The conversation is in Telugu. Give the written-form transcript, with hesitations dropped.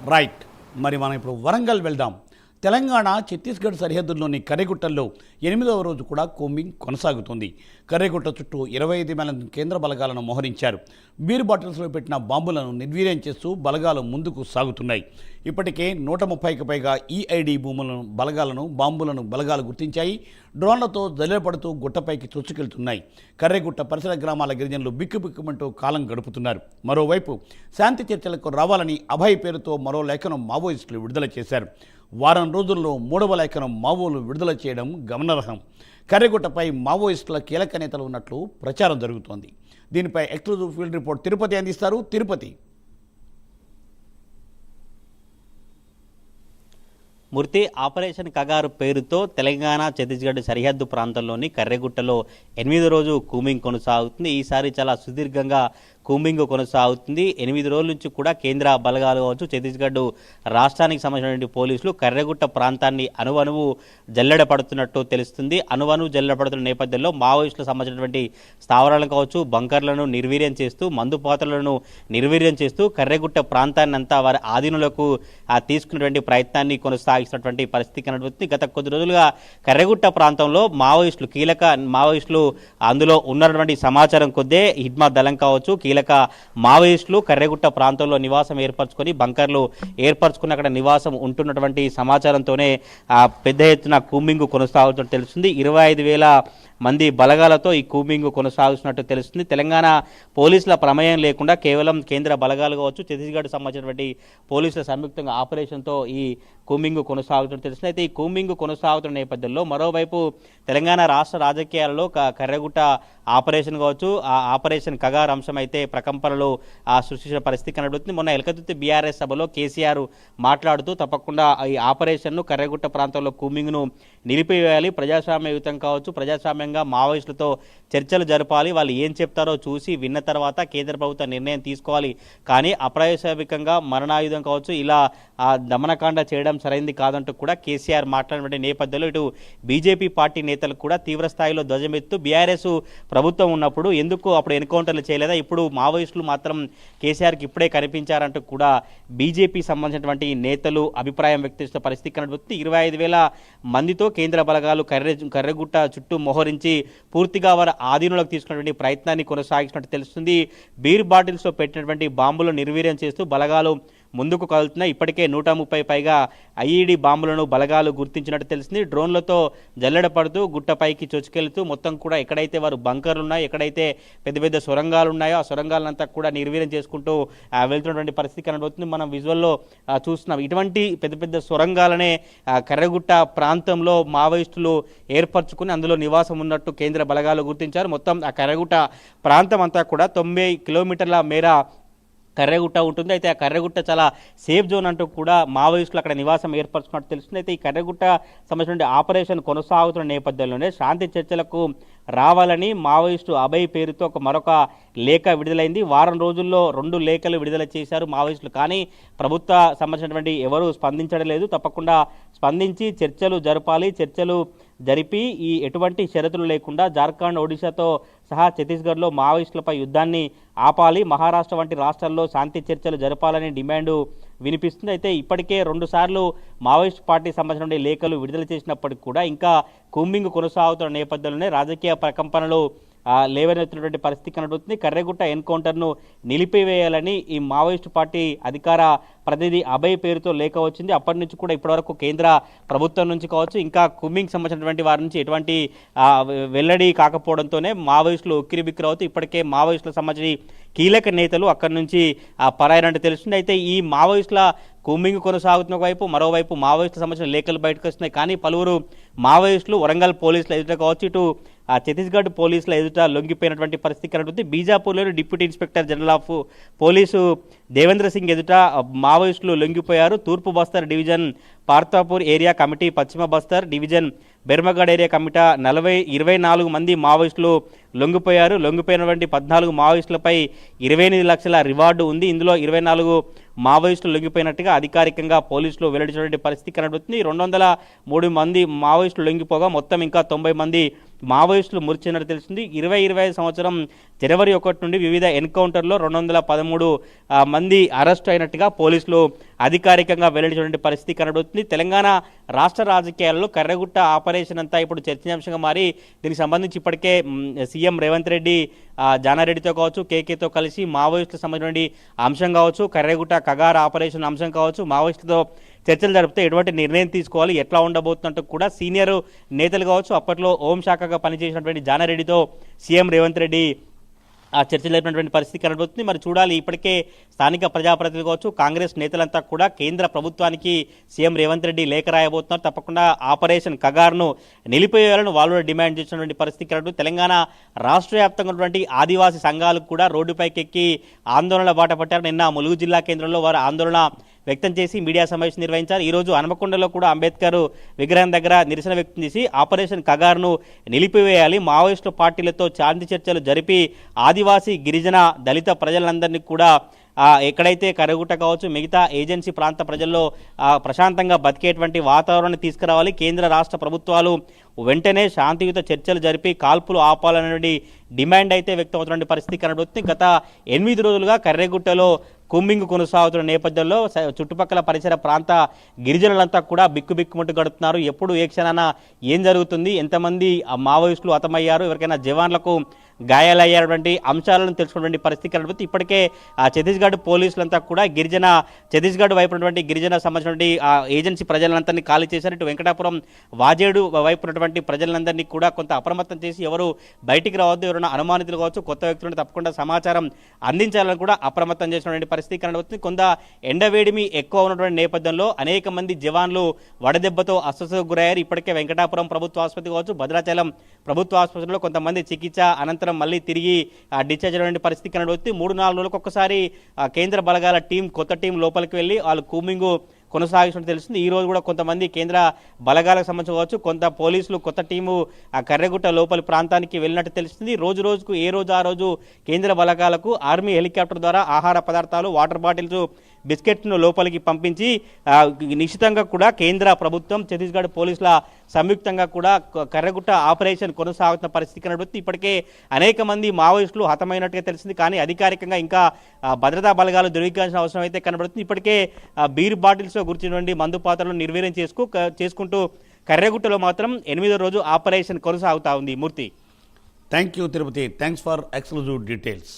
రైట్. మరి మనం ఇప్పుడు వరంగల్ వెళ్దాం. తెలంగాణ ఛత్తీస్గఢ్ సరిహద్దుల్లోని కర్రెగుట్టల్లో 8వ రోజు కూడా కోంబింగ్ కొనసాగుతుంది. కర్రెగుట్ట చుట్టూ 25 మంది కేంద్ర బలగాలను మోహరించారు. బీర్ బాటిల్స్లో పెట్టిన బాంబులను నిర్వీర్యం చేస్తూ బలగాలు ముందుకు సాగుతున్నాయి. ఇప్పటికే 130కి పైగా ఈఐడి బాంబులను బలగాలు గుర్తించాయి. డ్రోన్లతో జల్లెపడుతూ గుట్టపైకి చొచ్చుకెళ్తున్నాయి. కర్రెగుట్ట పరిసర గ్రామాల గిరిజనులు బిక్కుబిక్కుమంటూ కాలం గడుపుతున్నారు. మరోవైపు శాంతి చర్చలకు రావాలని అభయ్ పేరుతో మరో లేఖను మావోయిస్టులు విడుదల చేశారు. వారం రోజుల్లో 3వ లేఖను మావోలు విడుదల చేయడం గమనార్హం. కర్రెగుట్టపై మావోయిస్టుల కీలక నేతలు ఉన్నట్లు ప్రచారం జరుగుతోంది. దీనిపై ఎక్స్క్లూజివ్ ఫీల్డ్ రిపోర్ట్ తిరుపతి అందిస్తారు. తిరుపతి. మూర్తి, ఆపరేషన్ కగారు పేరుతో తెలంగాణ ఛత్తీస్గఢ్ సరిహద్దు ప్రాంతంలోని కర్రెగుట్టలో 8వ రోజు కూంబింగ్ కొనసాగుతుంది. ఈసారి చాలా సుదీర్ఘంగా కూంబింగ్ కొనసాగుతుంది. 8 రోజుల నుంచి కూడా కేంద్ర బలగాలు కావచ్చు, ఛత్తీస్గఢ్ రాష్ట్రానికి సంబంధించినటువంటి పోలీసులు కర్రెగుట్ట ప్రాంతాన్ని అణువణువు జల్లెడ పడుతున్నట్టు తెలుస్తుంది. అణువణువు జల్లెడ పడుతున్న నేపథ్యంలో మావోయిస్టులకు సంబంధించినటువంటి స్థావరాలను కావచ్చు, బంకర్లను నిర్వీర్యం చేస్తూ, మందుపాత్రలను నిర్వీర్యం చేస్తూ కర్రెగుట్ట ప్రాంతాన్ని అంతా వారి ఆధీనంలోకి తీసుకున్నటువంటి ప్రయత్నాన్ని కొనసాగిస్తున్నటువంటి పరిస్థితి కనబడుతుంది. గత కొద్ది రోజులుగా కర్రెగుట్ట ప్రాంతంలో కీలక మావోయిస్టులు అందులో ఉన్నటువంటి సమాచారం కొద్దే హిడ్మా దళం కావచ్చు, కీలక మావోయిస్టులు కర్రెగుట్ట ప్రాంతంలో నివాసం ఏర్పరచుకొని బంకర్లు ఏర్పరచుకుని అక్కడ నివాసం ఉంటున్నటువంటి సమాచారంతోనే పెద్ద ఎత్తున కూంబింగ్ కొనసాగుతున్నట్టు తెలుస్తుంది. 25,000 మంది బలగాలతో ఈ కూంబింగ్ కొనసాగుతున్నట్టు తెలుస్తుంది. తెలంగాణ పోలీసుల ప్రమేయం లేకుండా కేవలం కేంద్ర బలగాలు కావచ్చు, ఛత్తీస్గఢ్ సంబంధించినటువంటి పోలీసుల సంయుక్తంగా ఆపరేషన్తో ఈ కూంబింగ్ కొనసాగుతున్నట్టు తెలుస్తుంది. అయితే ఈ కూంబింగ్ కొనసాగుతున్న నేపథ్యంలో మరోవైపు తెలంగాణ రాష్ట్ర రాజకీయాలలో కర్రెగుట్ట ఆపరేషన్ కావచ్చు, ఆ ఆపరేషన్ కగార్ అంశం అయితే ప్రకంపనలు సృష్టించిన పరిస్థితి కనబడుతుంది. మొన్న ఎలకతుర్తి బీఆర్ఎస్ సభలో కేసీఆర్ మాట్లాడుతూ తప్పకుండా ఈ ఆపరేషన్ను కర్రెగుట్ట ప్రాంతంలో కూంబింగ్ను నిలిపివేయాలి, ప్రజాస్వామ్యయుతం కావచ్చు, ప్రజాస్వామ్యంగా మావోయిస్టులతో చర్చలు జరపాలి, వాళ్ళు ఏం చెప్తారో చూసి విన్న తర్వాత కేంద్ర ప్రభుత్వం నిర్ణయం తీసుకోవాలి, కానీ అప్రజాస్వామికంగా మరణాయుధం కావచ్చు ఇలా దమనకాండ చేయడం సరైంది కాదంటూ కూడా కేసీఆర్ మాట్లాడిన నేపథ్యంలో ఇటు బీజేపీ పార్టీ నేతలు కూడా తీవ్ర స్థాయిలో ధ్వజమెత్తు బీఆర్ఎస్ ప్రభుత్వం ఉన్నప్పుడు ఎందుకు అప్పుడు ఎన్కౌంటర్లు చేయలేదా, ఇప్పుడు మావోయిస్టులు మాత్రం కేసీఆర్కి ఇప్పుడే కనిపించారంటూ కూడా బీజేపీ సంబంధించినటువంటి నేతలు అభిప్రాయం వ్యక్తిస్తున్న పరిస్థితి కనబడుతుంది. 25,000 మందితో కేంద్ర బలగాలు కర్రెగుట్ట చుట్టూ మోహరించి పూర్తిగా వారి ఆధీనంలోకి తీసుకున్నటువంటి ప్రయత్నాన్ని కొనసాగిస్తున్నట్టు తెలుస్తుంది. బీర్ బాటిల్స్లో పెట్టినటువంటి బాంబులు నిర్వీర్యం చేస్తూ బలగాలు ముందుకు కదులుతున్నాయి. ఇప్పటికే 130 పైగా ఐఈడి బాంబులను బలగాలు గుర్తించినట్టు తెలిసింది. డ్రోన్లతో జల్లెడ పడుతూ గుట్టపైకి చొచ్చుకెళ్తూ మొత్తం కూడా ఎక్కడైతే వారు బంకర్లు ఉన్నాయో, ఎక్కడైతే పెద్ద పెద్ద సొరంగాలు ఉన్నాయో ఆ సొరంగాలంతా కూడా నిర్వీర్యం చేసుకుంటూ వెళ్తున్నటువంటి పరిస్థితి కనబడుతుంది. మనం విజువల్లో చూస్తున్నాం. ఇటువంటి పెద్ద పెద్ద సొరంగాలనే కర్రెగుట్ట ప్రాంతంలో మావోయిస్టులు ఏర్పరచుకుని అందులో నివాసం ఉన్నట్టు కేంద్ర బలగాలు గుర్తించారు. మొత్తం ఆ కర్రెగుట్ట ప్రాంతం అంతా కూడా 90 కిలోమీటర్ల మేర కర్రెగుట్ట ఉంటుంది. అయితే ఆ కర్రెగుట్ట చాలా సేఫ్ జోన్ అంటూ కూడా మావోయిస్టులు అక్కడ నివాసం ఏర్పరచుకున్నట్టు తెలుస్తుంది. అయితే ఈ కర్రెగుట్ట సంబంధించిన ఆపరేషన్ కొనసాగుతున్న నేపథ్యంలోనే శాంతి చర్చలకు రావాలని మావోయిస్టు అభయ్ పేరుతో మరొక లేఖ విడుదలైంది. వారం రోజుల్లో 2 లేఖలు విడుదల చేశారు మావోయిస్టులు, కానీ ప్రభుత్వ సంబంధించినటువంటి ఎవరూ స్పందించడం లేదు. తప్పకుండా స్పందించి చర్చలు జరపాలి, చర్చలు జరిపి ఈ ఎటువంటి షరతులు లేకుండా జార్ఖండ్, ఒడిశాతో సహా ఛత్తీస్గఢ్లో మావోయిస్టులపై యుద్ధాన్ని ఆపాలి, మహారాష్ట్ర వంటి రాష్ట్రాల్లో శాంతి చర్చలు జరపాలని డిమాండ్ వినిపిస్తుంది. అయితే ఇప్పటికే 2 సార్లు మావోయిస్ట్ పార్టీ సంబంధించిన లేఖలు విడుదల చేసినప్పటికీ కూడా ఇంకా కూంబింగ్ కొనసాగుతున్న నేపథ్యంలోనే రాజకీయ ప్రకంపనలు లేవనెత్తినటువంటి పరిస్థితి కనబడుతుంది. కర్రెగుట్ట ఎన్కౌంటర్ను నిలిపివేయాలని ఈ మావోయిస్టు పార్టీ అధికార ప్రతినిధి అభయ్ పేరుతో లేఖ వచ్చింది. అప్పటి నుంచి కూడా ఇప్పటివరకు కేంద్ర ప్రభుత్వం నుంచి కావచ్చు, ఇంకా కూంబింగ్ సంబంధించినటువంటి వారి నుంచి ఎటువంటి వెల్లడి కాకపోవడంతోనే మావోయిస్టులు ఉక్కిరిబిక్కిరవుతూ ఇప్పటికే మావోయిస్టులకు సంబంధించి కీలక నేతలు అక్కడి నుంచి పరాయనంటే తెలుస్తుంది. అయితే ఈ మావోయిస్టుల కూంబింగ్ కొనసాగుతున్న వైపు, మరోవైపు మావోయిస్టులకు సంబంధించిన లేఖలు బయటకు వస్తున్నాయి. కానీ పలువురు మావోయిస్టులు వరంగల్ పోలీసుల ఎదుట కావచ్చు, ఇటు ఛత్తీస్గఢ్ పోలీసుల ఎదుట లొంగిపోయినటువంటి పరిస్థితి కనబడుతుంది. బీజాపూర్లోని deputy inspector general of police Devendra Singh ఎదుట మావోయిస్టులు లొంగిపోయారు. తూర్పు Bastar division Partapur area committee పశ్చిమ Bastar division Bermagarh area committee 24 మంది మావోయిస్టులు లొంగిపోయారు. లొంగిపోయినటువంటి 14 మావోయిస్టులపై 28 లక్షల రివార్డు ఉంది. ఇందులో 24 మావోయిస్టులు లొంగిపోయినట్టుగా అధికారికంగా పోలీసులు వెల్లడించినటువంటి పరిస్థితి కనబడుతుంది. 203 మంది మావోయిస్టులు లొంగిపోగా మొత్తం ఇంకా 90 మంది మావోయిస్టులు మృతిచెందినట్టు తెలిసింది. 2025 సంవత్సరం జనవరి 1 నుండి వివిధ ఎన్కౌంటర్లో 213 మంది అరెస్టు అయినట్టుగా పోలీసులు అధికారికంగా వెల్లడించినటువంటి పరిస్థితి కనబడుతుంది. తెలంగాణ రాష్ట్ర రాజకీయాల్లో కర్రెగుట్ట ఆపరేషన్ అంతా ఇప్పుడు చర్చనీయాంశంగా మారి దీనికి సంబంధించి ఇప్పటికే సీఎం రేవంత్ రెడ్డి జానారెడ్డితో కావచ్చు, కేకేతో కలిసి మావోయిస్టులకు సంబంధించిన అంశం కావచ్చు, కర్రెగుట్ట కగార ఆపరేషన్ అంశం కావచ్చు, మావోయిస్టులతో చర్చలు జరిపితే ఎటువంటి నిర్ణయం తీసుకోవాలి, ఎట్లా ఉండబోతున్నట్టు కూడా సీనియర్ నేతలు కావచ్చు, అప్పట్లో హోంశాఖగా పనిచేసినటువంటి జానారెడ్డితో సీఎం రేవంత్ రెడ్డి ఆ చర్చలు జరిపినటువంటి పరిస్థితి కనబడుతుంది. మరి చూడాలి, ఇప్పటికే స్థానిక ప్రజాప్రతినిధులు కావచ్చు, కాంగ్రెస్ నేతలంతా కూడా కేంద్ర ప్రభుత్వానికి సీఎం రేవంత్ రెడ్డి లేఖ రాయబోతున్నారు. తప్పకుండా ఆపరేషన్ కగార్ను నిలిపేయాలని వాళ్ళు డిమాండ్ చేసినటువంటి పరిస్థితి కనబడుతుంది. తెలంగాణ రాష్ట్ర వ్యాప్తంగా ఉన్నటువంటి ఆదివాసీ సంఘాలకు కూడా రోడ్డుపైకి ఎక్కి ఆందోళన బాట పట్టారు. నిన్న ములుగు జిల్లా కేంద్రంలో వారు ఆందోళన వ్యక్తం చేసి మీడియా సమావేశం నిర్వహించారు. ఈరోజు హనుమకొండలో కూడా అంబేద్కర్ విగ్రహం దగ్గర నిరసన వ్యక్తం చేసి ఆపరేషన్ కగార్ను నిలిపివేయాలి, మావోయిస్టు పార్టీలతో శాంతి చర్చలు జరిపి ఆదివాసీ గిరిజన దళిత ప్రజలందరినీ కూడా ఎక్కడైతే కర్రెగుట్ట కావచ్చు మిగతా ఏజెన్సీ ప్రాంత ప్రజల్లో ప్రశాంతంగా బతికేటువంటి వాతావరణాన్ని తీసుకురావాలి, కేంద్ర రాష్ట్ర ప్రభుత్వాలు వెంటనే శాంతియుత చర్చలు జరిపి కాల్పులు ఆపాలనే డిమాండ్ అయితే వ్యక్తమవుతున్న పరిస్థితి కనబడుతుంది. గత 8 రోజులుగా కర్రెగుట్టలో కూంబింగ్ కొనసాగుతున్న నేపథ్యంలో చుట్టుపక్కల పరిసర ప్రాంత గిరిజనులంతా కూడా బిక్కుబిక్కుమంటూ గడుపుతున్నారు. ఎప్పుడు ఏ క్షణాన ఏం జరుగుతుంది, ఎంతమంది మావోయిస్టులు హతమయ్యారు, ఎవరికైనా జవాన్లకు గాయాలయ్యేటువంటి అంశాలను తెలుసుకున్నటువంటి పరిస్థితి కనబడుతుంది. ఇప్పటికే ఛత్తీస్గఢ్ పోలీసులంతా కూడా ఛత్తీస్గఢ్ వైపు ఉన్నటువంటి గిరిజన సంబంధించినటువంటి ఏజెన్సీ ప్రజలందరినీ ఖాళీ చేశారు. ఇటు వెంకటాపురం వాజేడు వైపు ఉన్నటువంటి ప్రజలందరినీ కూడా కొంత అప్రమత్తం చేసి ఎవరు బయటికి రావద్దు, ఎవరైనా అనుమానితులు కావచ్చు, కొత్త వ్యక్తులను తప్పకుండా సమాచారం అందించాలని కూడా అప్రమత్తం చేసినటువంటి పరిస్థితి కనబడుతుంది. కొంత ఎండవేడిమి ఎక్కువ ఉన్నటువంటి నేపథ్యంలో అనేక మంది జవాన్లు వడదెబ్బతో అస్వస్థతకు గురయ్యారు. ఇప్పటికే వెంకటాపురం ప్రభుత్వ ఆసుపత్రి కావచ్చు, భద్రాచలం ప్రభుత్వ ఆసుపత్రిలో కొంతమంది చికిత్స అనంతరం మళ్ళీ తిరిగి డిశ్చార్జ్ అయిన పరిస్థితి కనబడుతుంది. 3-4 రోజులకు ఒక్కసారి కేంద్ర బలగాల కొత్త టీం లోపలికి వెళ్ళి వాళ్ళు కూంబింగ్ కొనసాగిస్తున్నట్టు తెలుస్తుంది. ఈ రోజు కూడా కొంతమంది కేంద్ర బలగాలకు సంబంధించి కావచ్చు, కొంత పోలీసులు కొత్త టీము కర్రెగుట్ట లోపలి ప్రాంతానికి వెళ్ళినట్టు తెలుస్తుంది. రోజు రోజుకు ఏ రోజు ఆ రోజు కేంద్ర బలగాలకు ఆర్మీ హెలికాప్టర్ ద్వారా ఆహార పదార్థాలు, వాటర్ బాటిల్స్, బిస్కెట్ను లోపలికి పంపించి నిశ్చితంగా కూడా కేంద్ర ప్రభుత్వం, ఛత్తీస్గఢ్ పోలీసుల సంయుక్తంగా కూడా కర్రెగుట్ట ఆపరేషన్ కొనసాగుతున్న పరిస్థితి కనబడుతుంది. ఇప్పటికే అనేక మంది మావోయిస్టులు హతమైనట్టుగా తెలిసింది, కానీ అధికారికంగా ఇంకా భద్రతా బలగాలు ధృవీకరించిన అవసరం అయితే కనబడుతుంది. ఇప్పటికే బీర్ బాటిల్స్ గురించినటువంటి మందు పాత్రలను నిర్వీర్యం చేసుకుంటూ కర్రెగుట్టలో మాత్రం 8వ రోజు ఆపరేషన్ కొనసాగుతా ఉంది. Murthy, thank you Tirupati, thanks for exclusive details.